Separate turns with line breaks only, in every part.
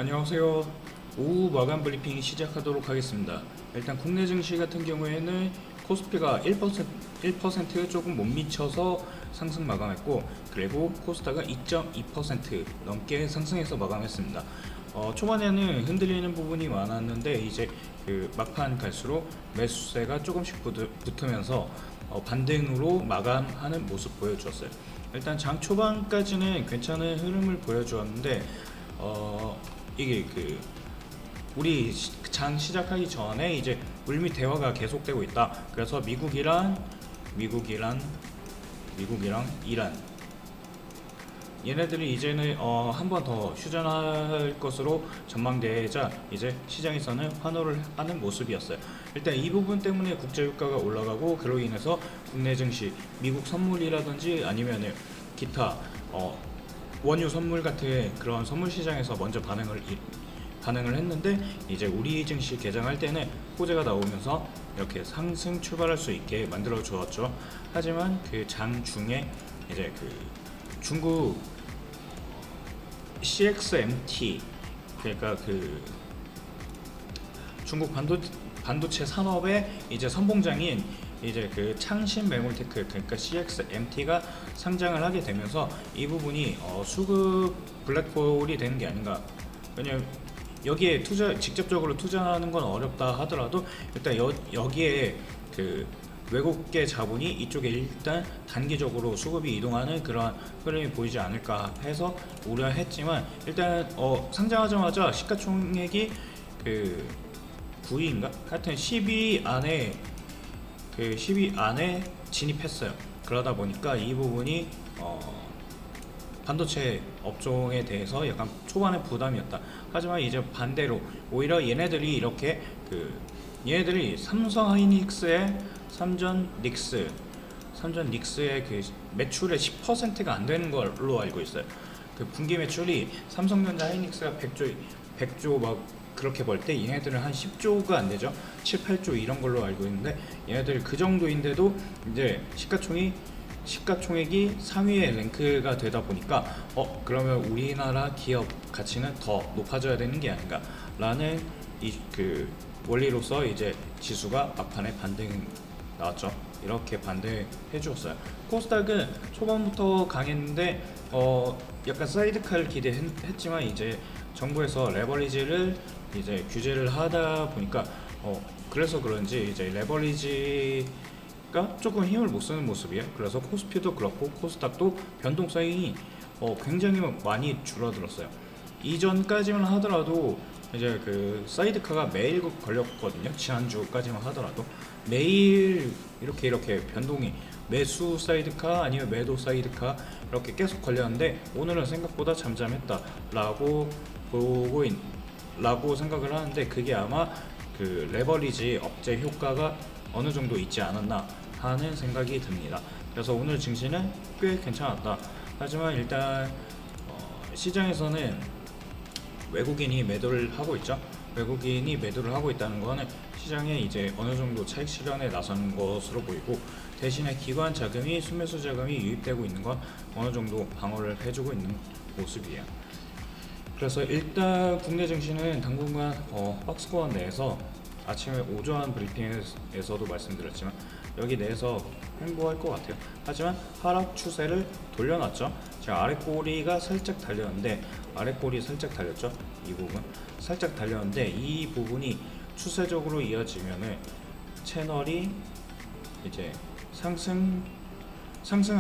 안녕하세요. 오후 마감 브리핑 시작하도록 하겠습니다. 일단 국내 증시 같은 경우에는 코스피가 1% 조금 못 미쳐서 상승 마감했고, 그리고 코스닥은 2.2% 넘게 상승해서 마감했습니다. 초반에는 흔들리는 부분이 많았는데 이제 그 막판 갈수록 매수세가 조금씩 붙으면서 반등으로 마감하는 모습 보여주었어요. 일단 장 초반까지는 괜찮은 흐름을 보여주었는데 이게 우리 장 시작하기 전에 이제 물밑 대화가 계속되고 있다. 그래서 미국이랑 이란 얘네들이 이제는 한 번 더 휴전할 것으로 전망되자 이제 시장에서는 환호를 하는 모습이었어요. 일단 이 부분 때문에 국제유가가 올라가고, 그로 인해서 국내 증시, 미국 선물이라든지 아니면 기타 원유 선물 같은 그런 선물 시장에서 먼저 반응을 했는데, 이제 우리 증시 개장할 때는 호재가 나오면서 이렇게 상승 출발할 수 있게 만들어 주었죠. 하지만 그 장 중에 이제 그 중국 CXMT, 그러니까 그 중국 반도체 산업의 이제 선봉장인 이제 그 창신 메모테크, 그러니까 CXMT가 상장을 하게 되면서 이 부분이 수급 블랙홀이 되는 게 아닌가. 왜냐면 여기에 직접적으로 투자하는 건 어렵다 하더라도 일단 여기에 그 외국계 자본이 이쪽에 일단 단기적으로 수급이 이동하는 그러한 흐름이 보이지 않을까 해서 우려했지만, 일단 상장하자마자 시가총액이 그 9위인가? 하여튼 10위 안에 10위 안에 진입했어요. 그러다 보니까 이 부분이 반도체 업종에 대해서 약간 초반에 부담이었다. 하지만 이제 반대로 오히려 얘네들이 삼성 하이닉스의 삼전 닉스의 그 매출의 10%가 안 되는 걸로 알고 있어요. 그 분기 매출이 삼성전자 하이닉스가 100조 막 그렇게 벌 때 얘네들은 한 10조가 안 되죠. 7, 8조 이런 걸로 알고 있는데, 얘네들 그 정도인데도 이제 시가총액이 상위의 랭크가 되다 보니까 그러면 우리나라 기업 가치는 더 높아져야 되는 게 아닌가 라는 그 원리로서 이제 지수가 막판에 반등 나왔죠. 이렇게 반등해 주었어요. 코스닥은 초반부터 강했는데 약간 사이드칼 기대했지만 이제 정부에서 레버리지를 이제 규제를 하다 보니까 그래서 그런지 이제 레버리지가 조금 힘을 못 쓰는 모습이에요. 그래서 코스피도 그렇고 코스닥도 변동성이 굉장히 많이 줄어들었어요. 이전까지만 하더라도 이제 그 사이드카가 매일 걸렸거든요. 지난주까지만 하더라도 매일 이렇게 변동이, 매수 사이드카 아니면 매도 사이드카 이렇게 계속 걸렸는데, 오늘은 생각보다 잠잠했다라고 라고 생각을 하는데, 그게 아마 그 레버리지 억제 효과가 어느 정도 있지 않았나 하는 생각이 듭니다. 그래서 오늘 증시는 꽤 괜찮았다. 하지만 일단 시장에서는 외국인이 매도를 하고 있죠. 외국인이 매도를 하고 있다는 거는 시장에 이제 어느 정도 차익 실현에 나서는 것으로 보이고, 대신에 기관 자금이, 순매수 자금이 유입되고 있는 건 어느 정도 방어를 해주고 있는 모습이에요. 그래서 일단 국내 증시는 당분간 박스권 내에서 아침에 오전 브리핑에서도 말씀드렸지만 여기 내에서 횡보할 것 같아요. 하지만 하락 추세를 돌려놨죠. 제가 아래 꼬리가 살짝 달렸는데, 아래 꼬리 살짝 달렸죠. 이 부분 살짝 달렸는데, 이 부분이 추세적으로 이어지면은 채널이 이제 상승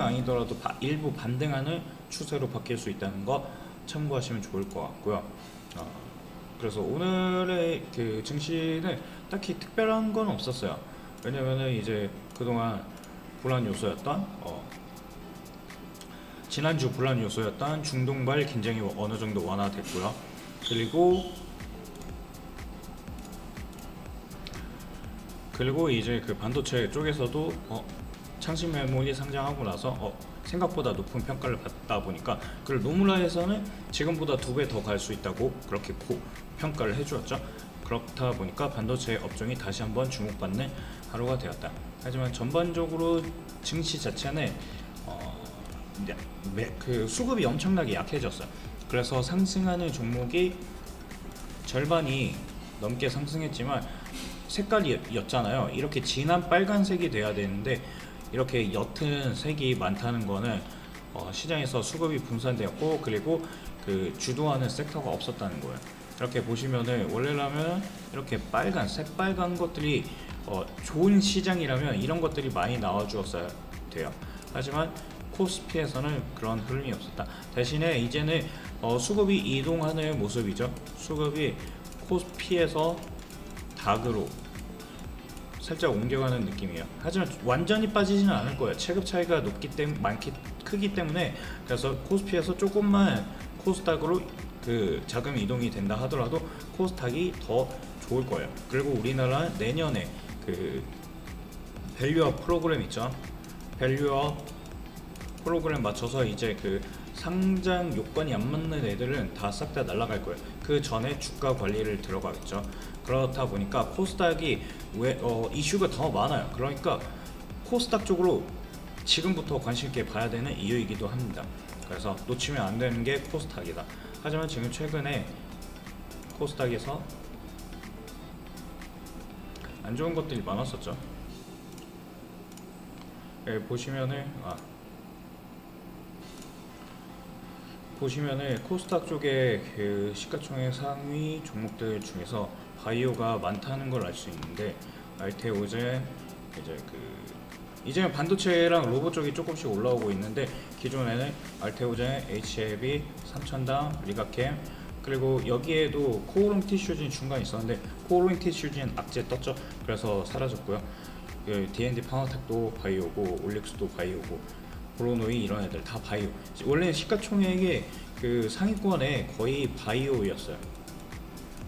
아니더라도 일부 반등하는 추세로 바뀔 수 있다는 거 참고하시면 좋을 것 같고요. 그래서 오늘의 그 증시는 딱히 특별한 건 없었어요. 왜냐면은 이제 그동안 불안 요소였던 지난주 불안 요소였던 중동발 긴장이 어느 정도 완화됐고요. 그리고 이제 그 반도체 쪽에서도 창신 메모리 상장하고 나서 생각보다 높은 평가를 받다 보니까 그걸 노무라에서는 지금보다 2배 더 갈 수 있다고 그렇게 평가를 해주었죠. 그렇다 보니까 반도체 업종이 다시 한번 주목받는 하루가 되었다. 하지만 전반적으로 증시 자체는 그 수급이 엄청나게 약해졌어요. 그래서 상승하는 종목이 절반이 넘게 상승했지만 색깔이었잖아요. 이렇게 진한 빨간색이 돼야 되는데 이렇게 옅은 색이 많다는 거는 시장에서 수급이 분산되었고 그리고 그 주도하는 섹터가 없었다는 거예요. 이렇게 보시면은 원래라면 이렇게 빨간 새빨간 것들이 좋은 시장이라면 이런 것들이 많이 나와 주었어야 돼요. 하지만 코스피에서는 그런 흐름이 없었다. 대신에 이제는 수급이 이동하는 모습이죠. 수급이 코스피에서 닥으로 살짝 옮겨가는 느낌이에요. 하지만 완전히 빠지지는 않을 거예요. 체급 차이가 크기 때문에. 그래서 코스피에서 조금만 코스닥으로 그 자금 이동이 된다 하더라도 코스닥이 더 좋을 거예요. 그리고 우리나라는 내년에 그 밸류업 프로그램 있죠. 밸류업 프로그램 맞춰서 이제 그 상장 요건이 안 맞는 애들은 다 싹 다 날아갈 거예요. 그 전에 주가 관리를 들어가겠죠. 그렇다 보니까 코스닥이 이슈가 더 많아요. 그러니까 코스닥 쪽으로 지금부터 관심 있게 봐야 되는 이유이기도 합니다. 그래서 놓치면 안 되는 게 코스닥이다. 하지만 지금 최근에 코스닥에서 안 좋은 것들이 많았었죠. 보시면은 코스닥 쪽에 그 시가총액 상위 종목들 중에서 바이오가 많다는 걸 알 수 있는데 알테오젠 이제는 반도체랑 로봇 쪽이 조금씩 올라오고 있는데 기존에는 알테오젠, HLB, 삼천당, 리가캠 그리고 여기에도 코오롱 티슈진 중간에 있었는데 코오롱 티슈진 악재 떴죠. 그래서 사라졌고요. 그 D&D 파워텍도 바이오고 올릭스도 바이오고 브로노이 이런 애들 다 바이오. 원래 시가총액의 그 상위권에 거의 바이오였어요.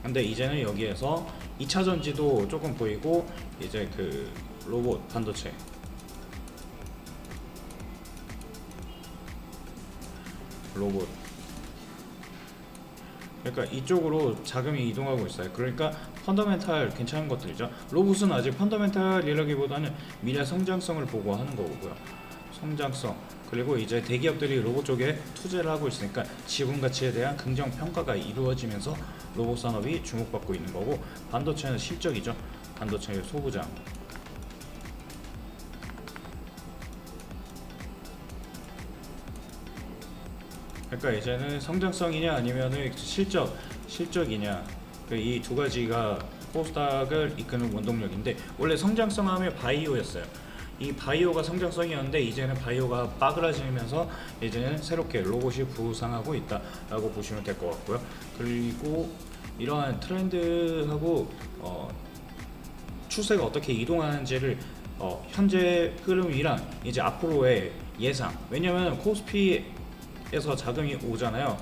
근데 이제는 여기에서 2차 전지도 조금 보이고 이제 그 로봇 반도체 로봇 그러니까 이쪽으로 자금이 이동하고 있어요. 그러니까 펀더멘탈 괜찮은 것들이죠. 로봇은 아직 펀더멘탈이라기보다는 미래 성장성을 보고 하는 거고요. 성장성 그리고 이제 대기업들이 로봇 쪽에 투자를 하고 있으니까 지분 가치에 대한 긍정 평가가 이루어지면서 로봇 산업이 주목받고 있는 거고 반도체는 실적이죠. 반도체의 소부장 그러니까 이제는 성장성이냐 아니면은 실적이냐 이 두 가지가 코스닥을 이끄는 원동력인데 원래 성장성 하면 바이오였어요. 이 바이오가 성장성이었는데 이제는 바이오가 빠그라지면서 이제는 새롭게 로봇이 부상하고 있다라고 보시면 될 것 같고요. 그리고 이러한 트렌드하고 추세가 어떻게 이동하는지를 현재 흐름이랑 이제 앞으로의 예상 왜냐면 코스피에서 자금이 오잖아요.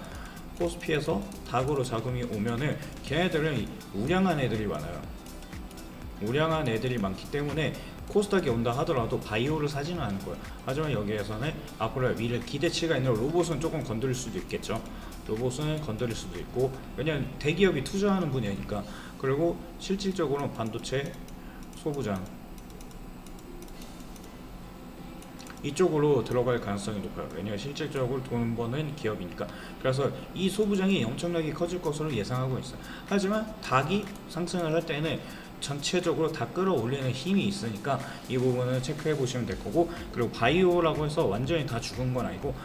코스피에서 닥으로 자금이 오면은 걔네들은 우량한 애들이 많아요. 우량한 애들이 많기 때문에 코스닥이 온다 하더라도 바이오를 사지는 않을 거예요. 하지만 여기에서는 앞으로 미래 기대치가 있는 로봇은 조금 건드릴 수도 있겠죠. 로봇은 건드릴 수도 있고 왜냐면 대기업이 투자하는 분야니까. 그리고 실질적으로 반도체, 소부장 이쪽으로 들어갈 가능성이 높아요. 왜냐하면 실질적으로 돈 버는 기업이니까. 그래서 이 소부장이 엄청나게 커질 것으로 예상하고 있어요. 하지만 닥이 상승을 할 때는 전체적으로 다 끌어올리는 힘이 있으니까 이 부분은 체크해 보시면 될 거고 그리고 바이오라고 해서 완전히 다 죽은 건 아니고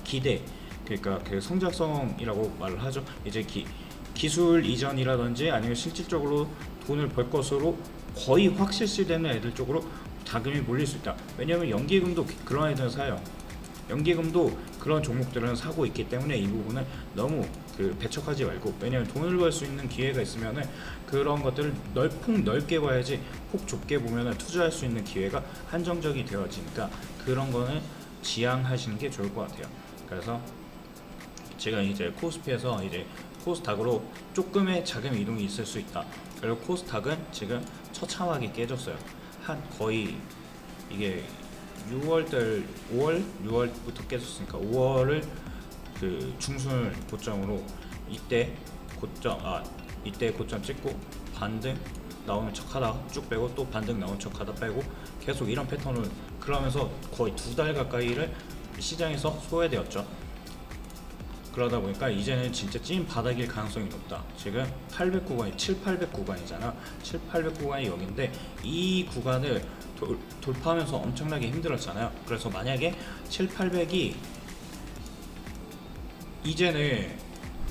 기대 그러니까 그 성장성이라고 말을 하죠. 이제 기술 이전이라든지 아니면 실질적으로 돈을 벌 것으로 거의 확실시되는 애들 쪽으로 자금이 몰릴 수 있다. 왜냐하면 연기금도 그런 애들은 사요. 연기금도 그런 종목들은 사고 있기 때문에 이 부분은 너무 배척하지 말고 왜냐하면 돈을 벌 수 있는 기회가 있으면은 그런 것들을 폭 넓게 봐야지 폭 좁게 보면은 투자할 수 있는 기회가 한정적이 되어지니까 그런 거는 지양하시는 게 좋을 것 같아요. 그래서 제가 이제 코스피에서 이제 코스닥으로 조금의 자금 이동이 있을 수 있다. 그리고 코스닥은 지금 처참하게 깨졌어요. 한 거의 이게 6월부터 깨졌으니까 5월을 그 중순을 고점으로 이때 고점 찍고 반등 나오는 척하다 쭉 빼고 또 반등 나오는 척하다 빼고 계속 이런 패턴을 그러면서 거의 2달 가까이를 시장에서 소외되었죠. 그러다 보니까 이제는 진짜 찐 바닥일 가능성이 높다. 지금 800 구간이 7, 800 구간이잖아. 7, 800 구간이 여기인데 이 구간을 돌파하면서 엄청나게 힘들었잖아요. 그래서 만약에 7, 800이 이제는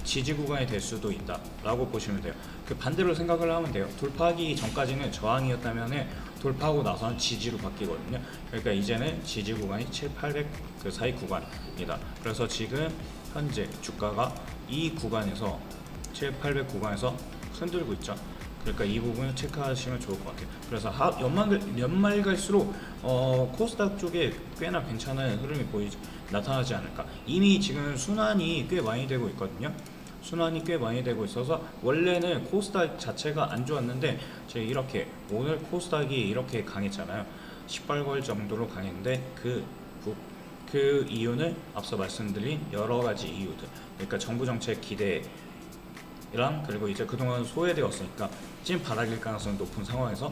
지지 구간이 될 수도 있다 라고 보시면 돼요. 그 반대로 생각을 하면 돼요. 돌파하기 전까지는 저항이었다면 돌파하고 나서는 지지로 바뀌거든요. 그러니까 이제는 지지 구간이 7, 800 그 사이 구간이다. 그래서 지금 현재 주가가 이 구간에서 7, 800 구간에서 흔들고 있죠. 그러니까 이 부분을 체크하시면 좋을 것 같아요. 그래서 연말 갈수록 코스닥 쪽에 꽤나 괜찮은 흐름이 나타나지 않을까. 이미 지금 순환이 꽤 많이 되고 있거든요. 순환이 꽤 많이 되고 있어서 원래는 코스닥 자체가 안 좋았는데 제가 이렇게 오늘 코스닥이 이렇게 강했잖아요. 18골 정도로 강했는데 그 이유는 앞서 말씀드린 여러 가지 이유들. 그러니까 정부 정책 기대랑 그리고 이제 그동안 소외되었으니까 찐 바닥일 가능성이 높은 상황에서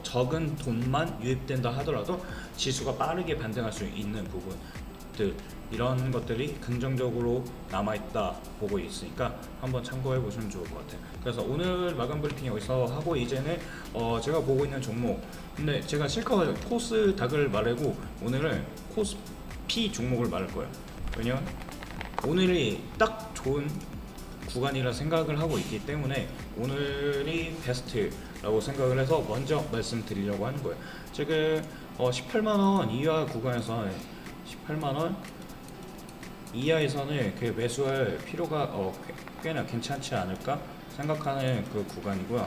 적은 돈만 유입된다 하더라도 지수가 빠르게 반등할 수 있는 부분들, 이런 것들이 긍정적으로 남아있다 보고 있으니까 한번 참고해 보시면 좋을 것 같아요. 그래서 오늘 마감 브리핑 여기서 하고 이제는 제가 보고 있는 종목, 근데 제가 실컷 코스닥을 말하고 오늘은 코스피 종목을 말할 거예요. 왜냐면 오늘이 딱 좋은 구간이라 생각을 하고 있기 때문에 오늘이 베스트라고 생각을 해서 먼저 말씀드리려고 하는 거예요. 지금 18만원 이하 구간에서 18만원 이하에서는 그 매수할 필요가 꽤나 괜찮지 않을까 생각하는 그 구간이고요.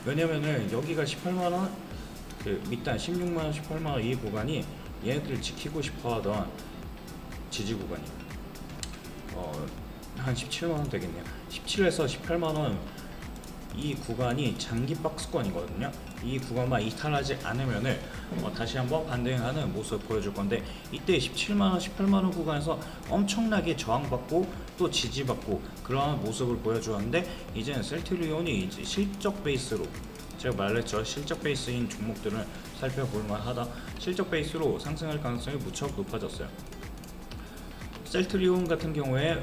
왜냐면은 여기가 18만원 그 밑단 16만원 18만원 이 구간이 얘네들 지키고 싶어하던 지지 구간이에요. 한 17만원 되겠네요. 17에서 18만원 이 구간이 장기 박스권이거든요. 이 구간만 이탈하지 않으면은 다시 한번 반등하는 모습 보여줄 건데, 이때 17만원, 18만원 구간에서 엄청나게 저항받고 또 지지받고 그러한 모습을 보여주었는데, 이제는 셀트리온이 이제 실적 베이스로, 제가 말했죠, 실적 베이스인 종목들은 살펴볼만 하다. 실적 베이스로 상승할 가능성이 무척 높아졌어요. 셀트리온 같은 경우에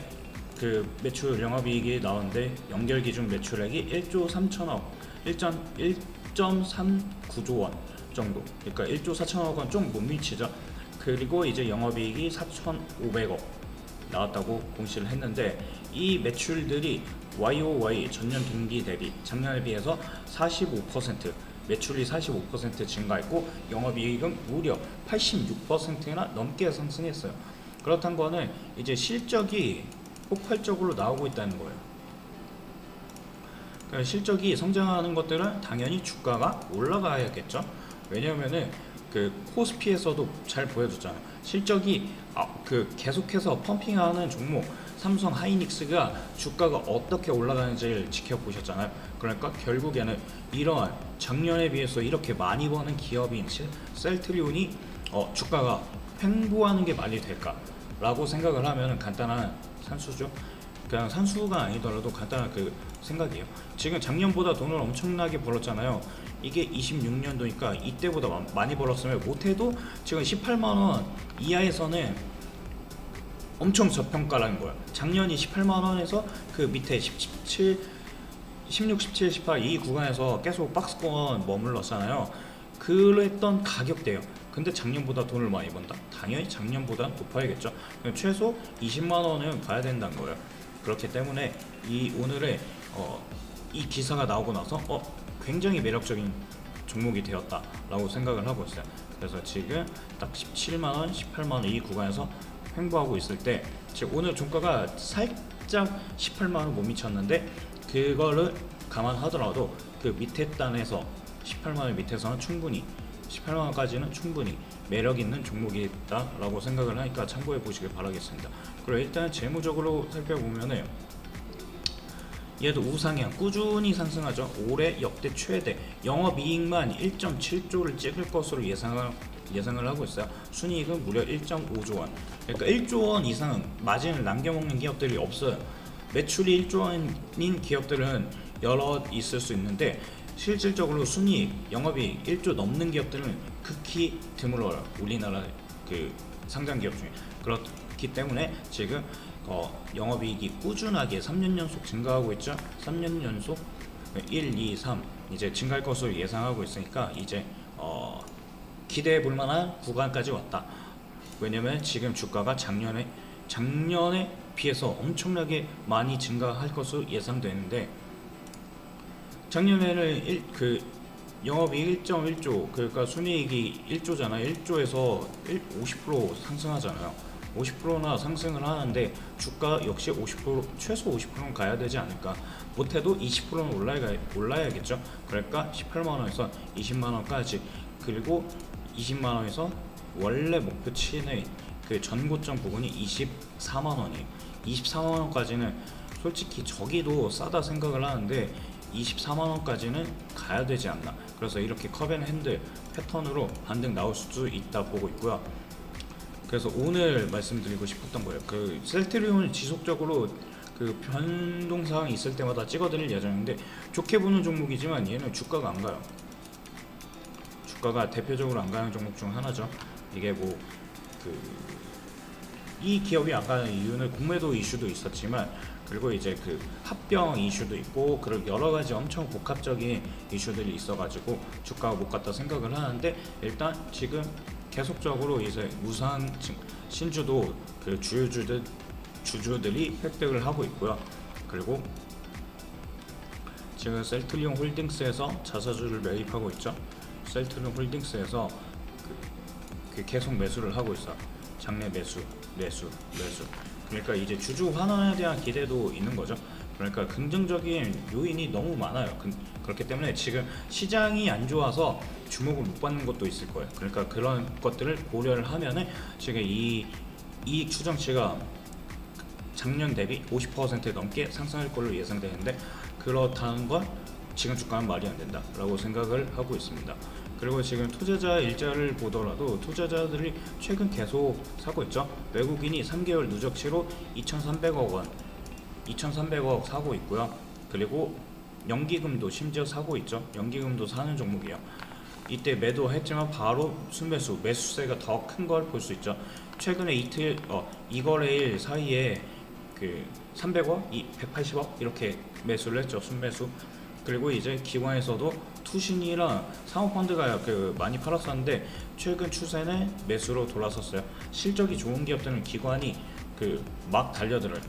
그 매출 영업이익이 나오는데 연결 기준 매출액이 1조 3천억 1.39조 원 정도, 그러니까 1조 4천억 원 좀 못 미치죠. 그리고 이제 영업이익이 4,500억 나왔다고 공시를 했는데, 이 매출들이 YOY 전년 동기 대비 작년에 비해서 45% 매출이 45% 증가했고 영업이익은 무려 86%나 넘게 상승했어요. 그렇다는 거는 이제 실적이 폭발적으로 나오고 있다는 거예요. 그러니까 실적이 성장하는 것들은 당연히 주가가 올라가야겠죠. 왜냐하면은 그 코스피에서도 잘 보여줬잖아요. 실적이 그 계속해서 펌핑하는 종목 삼성 하이닉스가 주가가 어떻게 올라가는지를 지켜보셨잖아요. 그러니까 결국에는 이러한 작년에 비해서 이렇게 많이 버는 기업인 셀트리온이 주가가 횡보하는 게 말이 될까? 라고 생각을 하면 간단한 산수죠. 그냥 산수가 아니더라도 간단한 그 생각이에요. 지금 작년보다 돈을 엄청나게 벌었잖아요. 이게 26년도니까 이때보다 많이 벌었으면 못해도 지금 18만원 이하에서는 엄청 저평가라는 거야. 작년이 18만원에서 그 밑에 16, 17, 18 이 구간에서 계속 박스권 머물렀잖아요. 그랬던 가격대요. 근데 작년보다 돈을 많이 번다? 당연히 작년보다 높아야겠죠. 최소 20만원은 봐야 된다는 거예요. 그렇기 때문에 이 오늘의 이 기사가 나오고 나서 굉장히 매력적인 종목이 되었다 라고 생각을 하고 있어요. 그래서 지금 딱 17만원, 18만원 이 구간에서 횡보하고 있을 때, 지금 오늘 종가가 살짝 18만원 못 미쳤는데 그거를 감안하더라도 그 밑에 단에서 18만원 밑에서는 충분히 18만원까지는 충분히 매력 있는 종목이다 라고 생각을 하니까 참고해 보시길 바라겠습니다. 그리고 일단 재무적으로 살펴보면은 얘도 우상향 꾸준히 상승하죠. 올해 역대 최대 영업이익만 1.7조를 찍을 것으로 예상을 하고 있어요. 순이익은 무려 1.5조 원. 그러니까 1조 원 이상 마진을 남겨먹는 기업들이 없어요. 매출이 1조 원인 기업들은 여러 있을 수 있는데 실질적으로 순이익, 영업이익 1조 넘는 기업들은 극히 드물어요. 우리나라 그 상장 기업 중에. 그렇기 때문에 지금 영업이익이 꾸준하게 3년 연속 증가하고 있죠. 3년 연속 1, 2, 3 이제 증가할 것으로 예상하고 있으니까 이제 기대해 볼 만한 구간까지 왔다. 왜냐면 지금 주가가 작년에 비해서 엄청나게 많이 증가할 것으로 예상되는데, 작년에는 영업이익 1.1조, 그러니까 순이익이 1조잖아요. 1조에서 50% 상승하잖아요. 50%나 상승을 하는데 주가 역시 50% 최소 50%는 가야 되지 않을까. 못해도 20%는 올라야겠죠. 그러니까 18만 원에서 20만 원까지, 그리고 20만 원에서 원래 목표치의 그 전고점 부분이 24만 원이에요. 24만 원까지는 솔직히 저기도 싸다 생각을 하는데 24만 원까지는 가야 되지 않나. 그래서 이렇게 컵앤핸들 패턴으로 반등 나올 수도 있다 보고 있고요. 그래서 오늘 말씀드리고 싶었던 거예요. 그 셀트리온을 지속적으로 그 변동사항이 있을 때마다 찍어드릴 예정인데, 좋게 보는 종목이지만 얘는 주가가 안 가요. 주가가 대표적으로 안 가는 종목 중 하나죠. 이게 뭐 이 기업이 안 가는 이유는 공매도 이슈도 있었지만, 그리고 이제 그 합병 이슈도 있고, 그리고 여러 가지 엄청 복합적인 이슈들이 있어가지고 주가가 못 갔다 생각을 하는데, 일단 지금 계속적으로 이제 무상 신주도 그 주주들이 획득을 하고 있고요. 그리고 지금 셀트리온 홀딩스에서 자사주를 매입하고 있죠. 셀트리온 홀딩스에서 계속 매수를 하고 있어. 장내 매수. 그러니까 이제 주주 환원에 대한 기대도 있는 거죠. 그러니까 긍정적인 요인이 너무 많아요. 그렇기 때문에 지금 시장이 안 좋아서 주목을 못 받는 것도 있을 거예요. 그러니까 그런 것들을 고려를 하면은 지금 이 이익 추정치가 작년 대비 50% 넘게 상승할 걸로 예상되는데, 그렇다는 건 지금 주가는 말이 안 된다라고 생각을 하고 있습니다. 그리고 지금 투자자 일자를 보더라도 투자자들이 최근 계속 사고 있죠. 외국인이 3개월 누적치로 2,300억 사고 있고요. 그리고 연기금도 심지어 사고 있죠. 연기금도 사는 종목이에요. 이때 매도했지만 바로 순매수, 매수세가 더 큰 걸 볼 수 있죠. 최근에 이 거래일 사이에 그 300억, 180억 이렇게 매수를 했죠. 순매수. 그리고 이제 기관에서도 투신이랑 사모펀드가 많이 팔았었는데, 최근 추세는 매수로 돌아섰어요. 실적이 좋은 기업들은 기관이 막 달려들어요.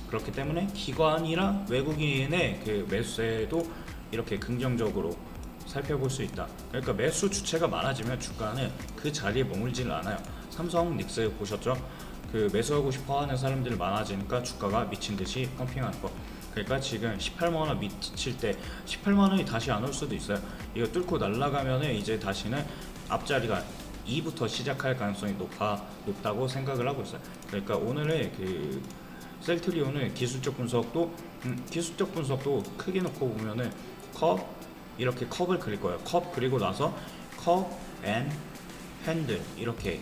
그렇기 때문에 기관이랑 외국인의 그 매수세도 이렇게 긍정적으로 살펴볼 수 있다. 그러니까 매수 주체가 많아지면 주가는 그 자리에 머물지는 않아요. 삼성 닉스 보셨죠? 그 매수하고 싶어하는 사람들이 많아지니까 주가가 미친 듯이 펌핑하는 거. 그러니까 지금 18만 원 미칠 때 18만 원이 다시 안 올 수도 있어요. 이거 뚫고 날아가면은 이제 다시는 앞자리가 2부터 시작할 가능성이 높다고 생각을 하고 있어요. 그러니까 오늘의 그 셀트리온은 기술적 분석도 크게 놓고 보면은 이렇게 컵을 그릴 거예요. 컵 그리고 나서 컵 앤 핸들 이렇게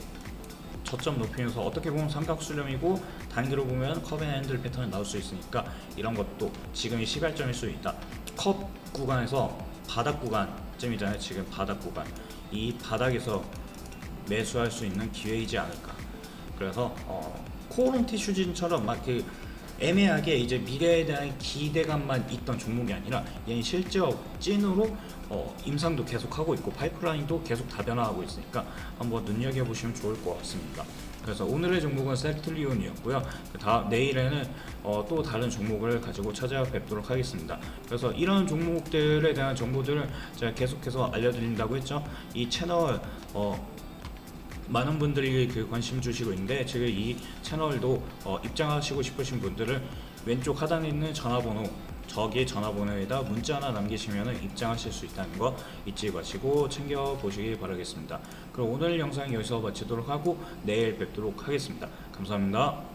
저점 높이면서, 어떻게 보면 삼각수렴이고 단기로 보면 컵 앤 핸들 패턴이 나올 수 있으니까 이런 것도 지금이 시발점일 수 있다. 컵 구간에서 바닥 구간쯤이잖아요. 지금 바닥 구간, 이 바닥에서 매수할 수 있는 기회이지 않을까. 그래서 코오롱 티슈진처럼 막 애매하게 이제 미래에 대한 기대감만 있던 종목이 아니라 얘는 실제로 찐으로 임상도 계속하고 있고 파이프라인도 계속 다변화하고 있으니까 한번 눈여겨보시면 좋을 것 같습니다. 그래서 오늘의 종목은 셀트리온이었고요. 내일에는 또 다른 종목을 가지고 찾아뵙도록 하겠습니다. 그래서 이런 종목들에 대한 정보들을 제가 계속해서 알려드린다고 했죠. 이 채널 많은 분들이 관심 주시고 있는데, 지금 이 채널도 입장하시고 싶으신 분들은 왼쪽 하단에 있는 전화번호, 저기 전화번호에다 문자 하나 남기시면 입장하실 수 있다는 거 잊지 마시고 챙겨보시기 바라겠습니다. 그럼 오늘 영상 여기서 마치도록 하고 내일 뵙도록 하겠습니다. 감사합니다.